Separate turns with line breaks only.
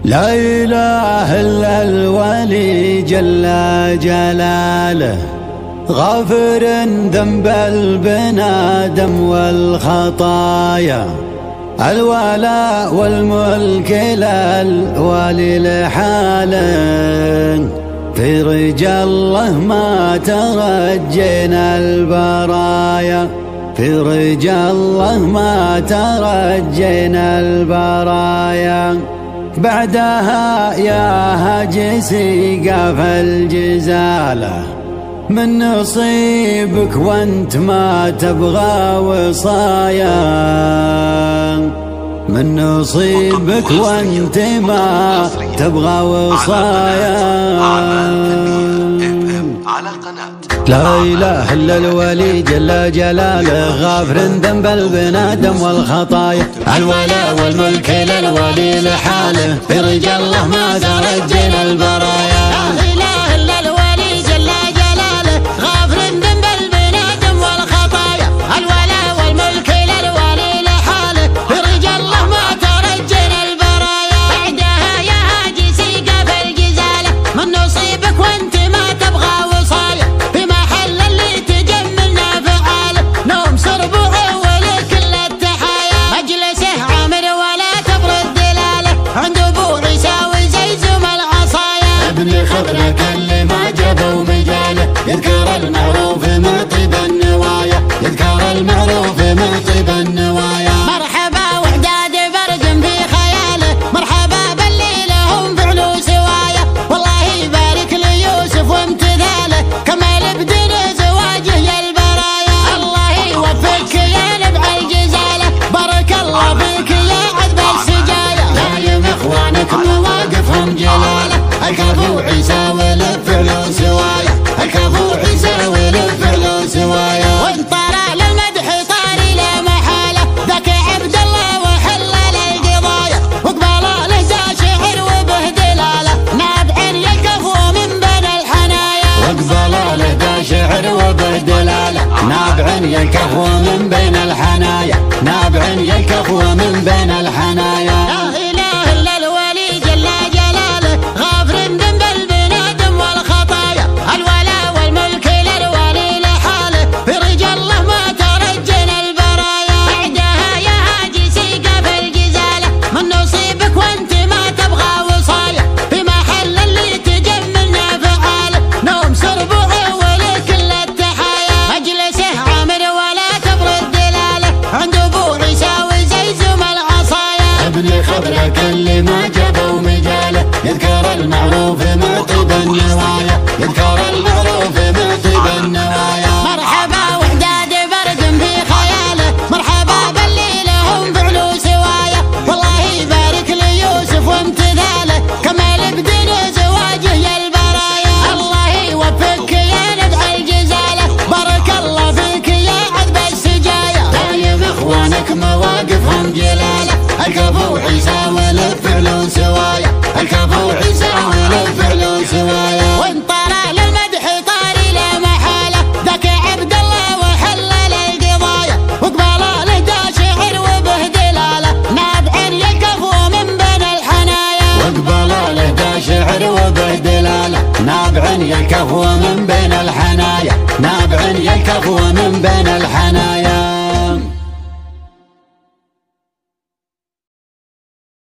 لا إله إلا الولي جل جلاله، غافر ذنب البنادم والخطايا، الولاء والملك للوالي لحاله، في رجال الله ما ترجينا البرايا، في رجال الله ما ترجينا البرايا. بعدها يا هاجسي قاف الجزالة، من نصيبك وانت ما تبغى وصايا، من نصيبك وانت ما تبغى وصايا. لا إله إلا الولي جل جلاله، غافر ذنب البنادم والخطايا، الولاء والملك للولي لحاله، في رجال الله ما ترجينا البرايا.
لا إله إلا الولي جل جلاله، غافر ذنب البنادم والخطايا، الولاء والملك للولي لحاله، في رجال الله ما ترجينا البرايا. بعدها يا هاجسي قاف الجزالة، من نصيبك وانت ما تبغى وصايا، في محل اللي تجملنا فعاله، نوم سربوعه ولكل التحايا، مجلسه عامر ولا تبرد دلاله، عند ابو عيسى وزيزم العصايا.
ابني خبرك اللي ما جابوا مجاله، يذكر المعروف من طيب النوايا، يذكر المعروف من طيب النوايا.
مرحبا وحداد برد في خياله، مرحبا باللي لهم فعلوا سوايا، والله يبارك ليوسف وامتثاله، كمال بدين زواجه يا البرايا. الله يوفقك يا نبع الجزاله، بارك الله فيك يا عذب السجايا.
دايم اخوانك مواقفهم جلاله، الكفو عيسى والفعل سوايا، الكفو عيسى والفعل سوايا.
وان طلع للمدح طاري لا محاله، ذاك عبد الله وحلل القضايا، وقبل له ذا شعر وبهدلاله، نابع يكفو من بين الحنايا،
واقبل له ذا شعر وبهدلاله، نابع يكفو من بين الحنايا، نابع يكفو من بين الحنايا.
لا إله إلا الولي جل جلاله، غافر ذنب البنادم والخطايا، الولاء والملك للولي لحاله، في رجال الله ما ترجينا البرايا. بعدها يا هاجسي قاف الجزالة، من نصيبك وانت ما تبغى وصايا، في محل اللي تجملنا فعاله، نوم سربوعه ولكل التحايا، مجلسه عامر ولا تبرد دلاله، عند ابو عيسى وزيزم العصايا.
ابني خبرك اللي ما جابوا مجاله، يذكر المعروف من طيب النوايا، يذكر المعروف من طيب النوايا.
مرحبا وحداد برد في خياله، مرحبا باللي لهم فعلوا سوايا، والله يبارك ليوسف وامتثاله، كمال بدين زواجه يا البرايا. الله يوفقك يا نبع الجزاله، بارك الله فيك يا عذب السجايا.
دايم اخوانك مواقفهم جلاله، الكفو عيسى والفعل سوايا، الكفو عيسى والفعل سوايا.
وان طلع للمدح طاري لا محاله، ذاك عبد الله وحلل القضايا، وقبل له ذا شعر وبهدلاله، نابع يكفو من بين الحنايا،
واقبل له ذا شعر وبهدلاله، نابع يكفو من بين الحنايا، نابع يكفو من بين الحنايا.